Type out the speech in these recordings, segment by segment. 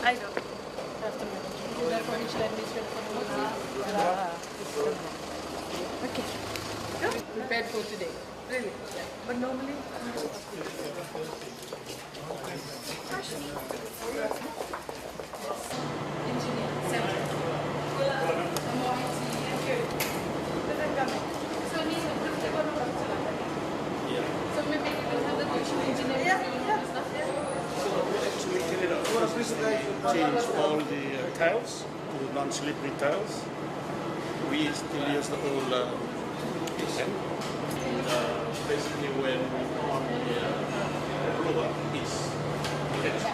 I know. Afternoon. Is that for which administration? Okay. Good. Prepared for today. Really? Yeah. But normally. Engineer, center. So maybe we will have the tuition engineering stuff there. Change all the tiles to non-slippery tiles. We still use the old kitchen. Basically, when the floor is finished.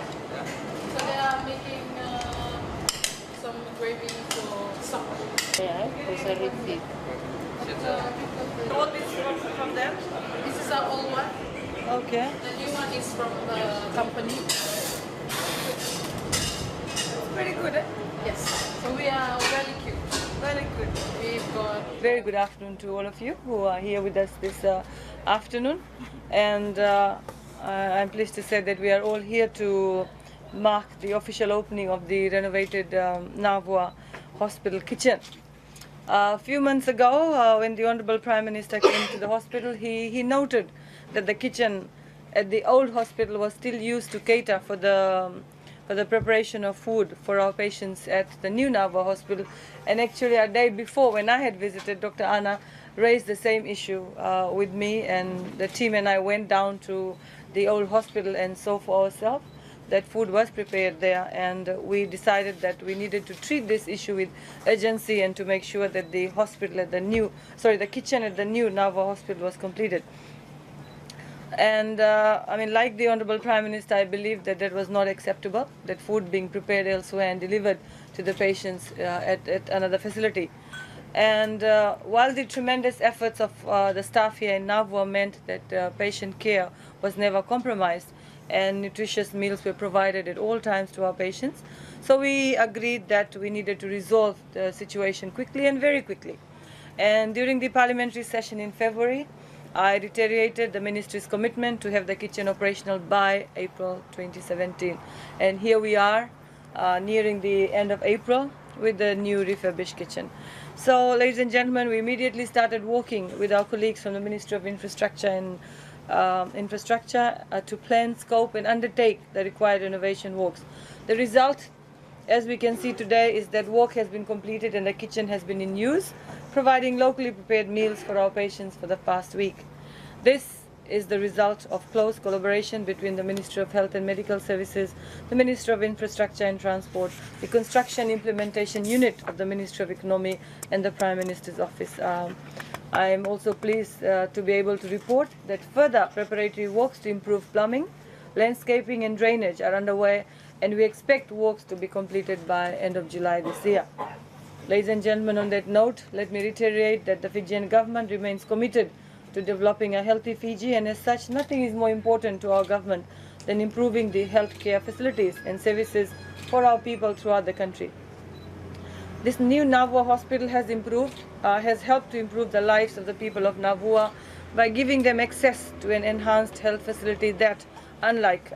So they are making some gravy for supper. All this from them? This is our old one. Okay. The new one is from the company. Very good. Eh? Yes. So we are very cute. Very good. We've got Very good afternoon to all of you who are here with us this afternoon. And I'm pleased to say that we are all here to mark the official opening of the renovated Navua Hospital Kitchen. A few months ago, when the Honourable Prime Minister came to the hospital, he noted that the kitchen at the old hospital was still used to cater for the preparation of food for our patients at the new Navua Hospital. And actually a day before, when I had visited, Dr. Anna raised the same issue with me, and the team and I went down to the old hospital and saw for ourselves that food was prepared there, and we decided that we needed to treat this issue with urgency and to make sure that the hospital at the kitchen at the new Navua Hospital was completed. And I mean, like the Honourable Prime Minister, I believe that that was not acceptable, that food being prepared elsewhere and delivered to the patients at another facility. And while the tremendous efforts of the staff here in Navua meant that patient care was never compromised and nutritious meals were provided at all times to our patients, so we agreed that we needed to resolve the situation quickly and very quickly. And during the parliamentary session in February, I reiterated the Ministry's commitment to have the kitchen operational by April 2017. And here we are, nearing the end of April, with the new refurbished kitchen. So, ladies and gentlemen, we immediately started working with our colleagues from the Ministry of Infrastructure and to plan, scope and undertake the required renovation works. The result, as we can see today, is that work has been completed and the kitchen has been in use, providing locally prepared meals for our patients for the past week. This is the result of close collaboration between the Ministry of Health and Medical Services, the Ministry of Infrastructure and Transport, the Construction Implementation Unit of the Ministry of Economy and the Prime Minister's Office. I am also pleased to be able to report that further preparatory works to improve plumbing, landscaping and drainage are underway, and we expect works to be completed by end of July this year. Ladies and gentlemen, on that note, let me reiterate that the Fijian government remains committed to developing a healthy Fiji, and as such, nothing is more important to our government than improving the healthcare facilities and services for our people throughout the country. This new Navua Hospital has helped to improve the lives of the people of Navua by giving them access to an enhanced health facility that, unlike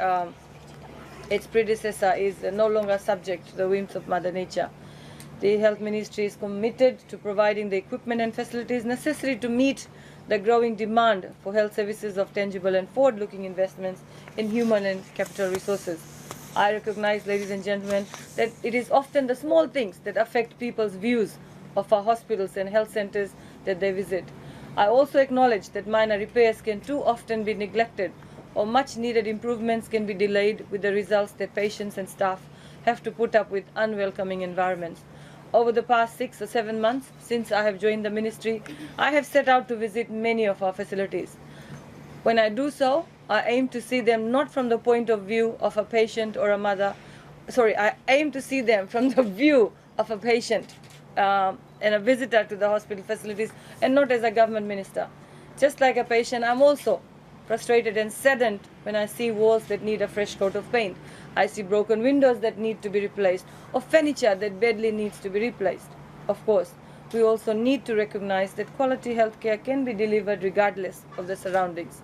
its predecessor, is no longer subject to the whims of Mother Nature. The Health Ministry is committed to providing the equipment and facilities necessary to meet the growing demand for health services of tangible and forward-looking investments in human and capital resources. I recognize, ladies and gentlemen, that it is often the small things that affect people's views of our hospitals and health centers that they visit. I also acknowledge that minor repairs can too often be neglected, or much needed improvements can be delayed, with the results that patients and staff have to put up with unwelcoming environments. Over the past 6 or 7 months since I have joined the ministry, I have set out to visit many of our facilities. When I do so, I aim to see them not from the point of view of a patient or a mother. I aim to see them from the view of a patient and a visitor to the hospital facilities, and not as a government minister. Just like a patient, I'm also frustrated and saddened when I see walls that need a fresh coat of paint. I see broken windows that need to be replaced, or furniture that badly needs to be replaced. Of course, we also need to recognize that quality healthcare can be delivered regardless of the surroundings.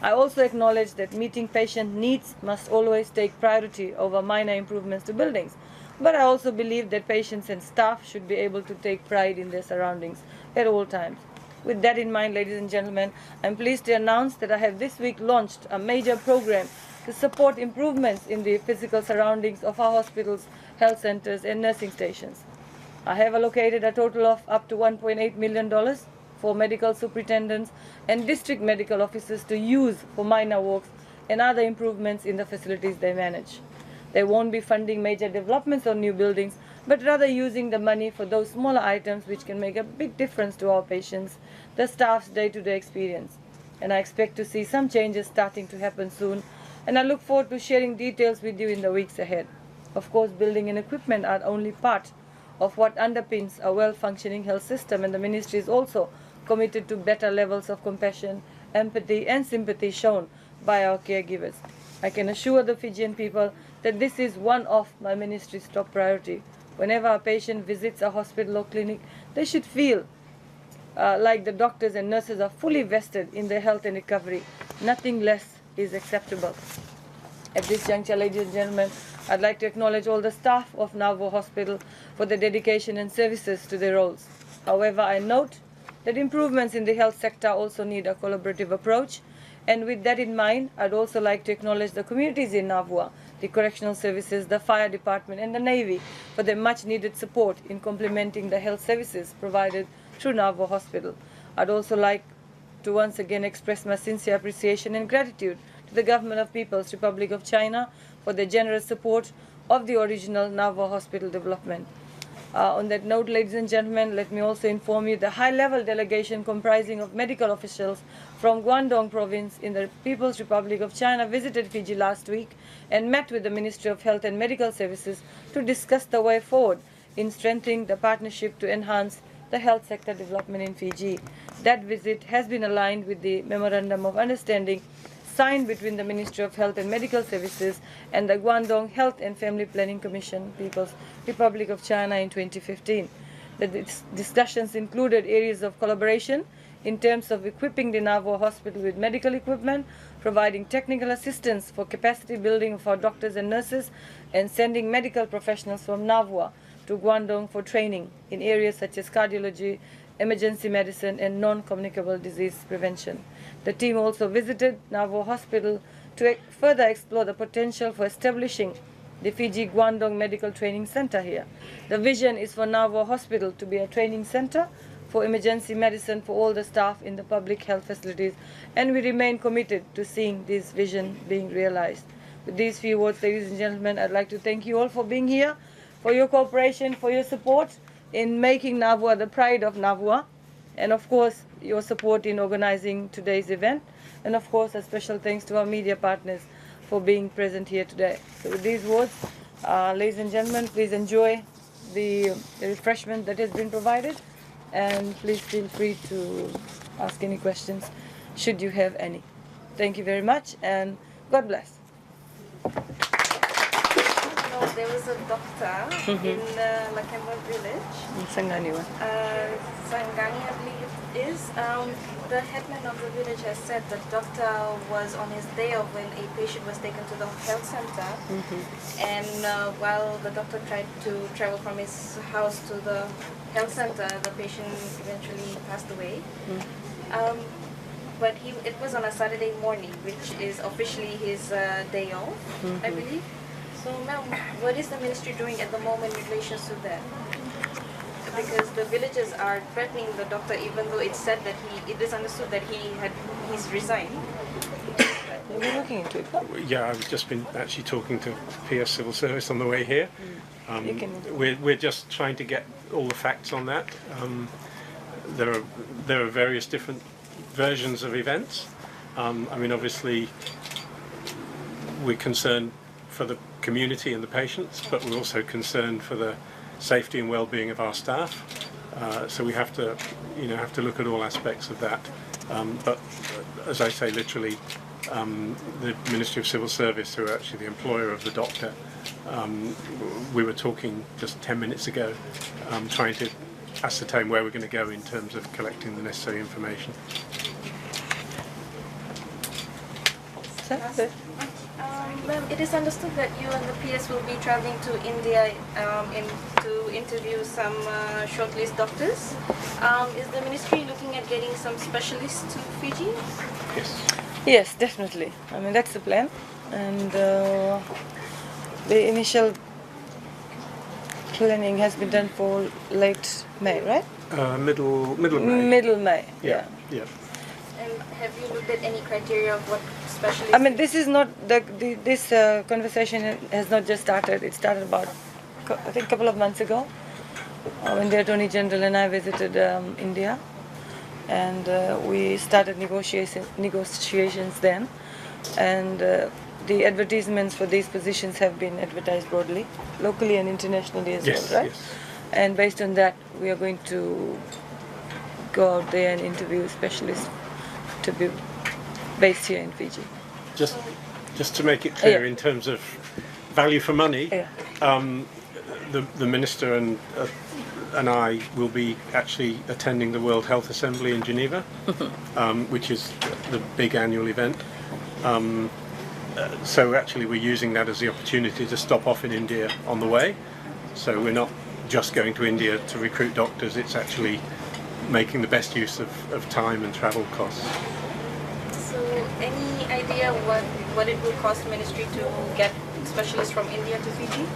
I also acknowledge that meeting patient needs must always take priority over minor improvements to buildings. But I also believe that patients and staff should be able to take pride in their surroundings at all times. With that in mind, ladies and gentlemen, I'm pleased to announce that I have this week launched a major program to support improvements in the physical surroundings of our hospitals, health centers, and nursing stations. I have allocated a total of up to $1.8 million for medical superintendents and district medical officers to use for minor works and other improvements in the facilities they manage. They won't be funding major developments or new buildings, but rather using the money for those smaller items which can make a big difference to our patients, the staff's day-to-day experience. And I expect to see some changes starting to happen soon, and I look forward to sharing details with you in the weeks ahead. Of course, building and equipment are only part of what underpins a well-functioning health system, and the Ministry is also committed to better levels of compassion, empathy and sympathy shown by our caregivers. I can assure the Fijian people that this is one of my Ministry's top priority. Whenever a patient visits a hospital or clinic, they should feel like the doctors and nurses are fully vested in their health and recovery. Nothing less is acceptable. At this juncture, ladies and gentlemen, I'd like to acknowledge all the staff of Navua Hospital for their dedication and services to their roles. However, I note that improvements in the health sector also need a collaborative approach, and with that in mind, I'd also like to acknowledge the communities in Navua, the correctional services, the fire department and the Navy for their much needed support in complementing the health services provided through Navua Hospital. I'd also like to once again express my sincere appreciation and gratitude to the Government of People's Republic of China for their generous support of the original Navua Hospital development. On that note, ladies and gentlemen, let me also inform you the high-level delegation comprising of medical officials from Guangdong province in the People's Republic of China visited Fiji last week and met with the Ministry of Health and Medical Services to discuss the way forward in strengthening the partnership to enhance the health sector development in Fiji. That visit has been aligned with the Memorandum of Understanding signed between the Ministry of Health and Medical Services and the Guangdong Health and Family Planning Commission, People's Republic of China, in 2015. The discussions included areas of collaboration in terms of equipping the Navua Hospital with medical equipment, providing technical assistance for capacity building for doctors and nurses, and sending medical professionals from Navua to Guangdong for training in areas such as cardiology, emergency medicine and non-communicable disease prevention. The team also visited Navua Hospital to further explore the potential for establishing the Fiji Guangdong Medical Training Center here. The vision is for Navua Hospital to be a training center for emergency medicine for all the staff in the public health facilities, and we remain committed to seeing this vision being realized. With these few words, ladies and gentlemen, I'd like to thank you all for being here, for your cooperation, for your support in making Navua the pride of Navua, and of course your support in organizing today's event, and of course a special thanks to our media partners for being present here today. So with these words, ladies and gentlemen, please enjoy the refreshment that has been provided, and please feel free to ask any questions should you have any. Thank you very much, and God bless. There was a doctor in Lakemba village. In Sanganiwa. Sangani, I believe it is. The headman of the village has said the doctor was on his day off when a patient was taken to the health center. And while the doctor tried to travel from his house to the health center, the patient eventually passed away. But it was on a Saturday morning, which is officially his day off, I believe. So, ma'am, what is the ministry doing at the moment in relation to that? Because the villagers are threatening the doctor, even though it's said that it is understood that he's resigned. We're looking into it. Yeah, I've just been actually talking to PS Civil Service on the way here. We're just trying to get all the facts on that. There are various different versions of events. I mean, obviously, we're concerned for the community and the patients, but we're also concerned for the safety and well-being of our staff. So we have to, look at all aspects of that. But as I say, literally, the Ministry of Civil Service, who are actually the employer of the doctor, we were talking just 10 minutes ago, trying to ascertain where we're going to go in terms of collecting the necessary information. Ma'am, it is understood that you and the PS will be traveling to India to interview some shortlist doctors. Is the ministry looking at getting some specialists to Fiji? Yes. Yes, definitely. I mean, that's the plan. And the initial planning has been done for late May, right? Middle May. Middle May, yeah. Yeah. And have you looked at any criteria of what specialists? I mean, this is not this conversation has not just started. It started about I think a couple of months ago when the Attorney General and I visited India, and we started negotiations then, and the advertisements for these positions have been advertised broadly, locally and internationally as Yes, well, right? yes. And based on that, we are going to go out there and interview specialists to be based here in Fiji. Just to make it clear, Yeah. in terms of value for money, Yeah. the minister and I will be actually attending the World Health Assembly in Geneva, which is the big annual event. So actually we're using that as the opportunity to stop off in India on the way. So we're not just going to India to recruit doctors, it's actually making the best use of time and travel costs. So, any idea what it will cost the ministry to get specialists from India to Fiji?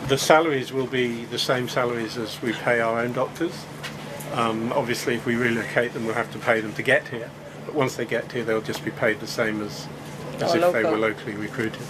The salaries will be the same salaries as we pay our own doctors. Obviously, if we relocate them, we'll have to pay them to get here. But once they get here, they'll just be paid the same as if they local. were locally recruited.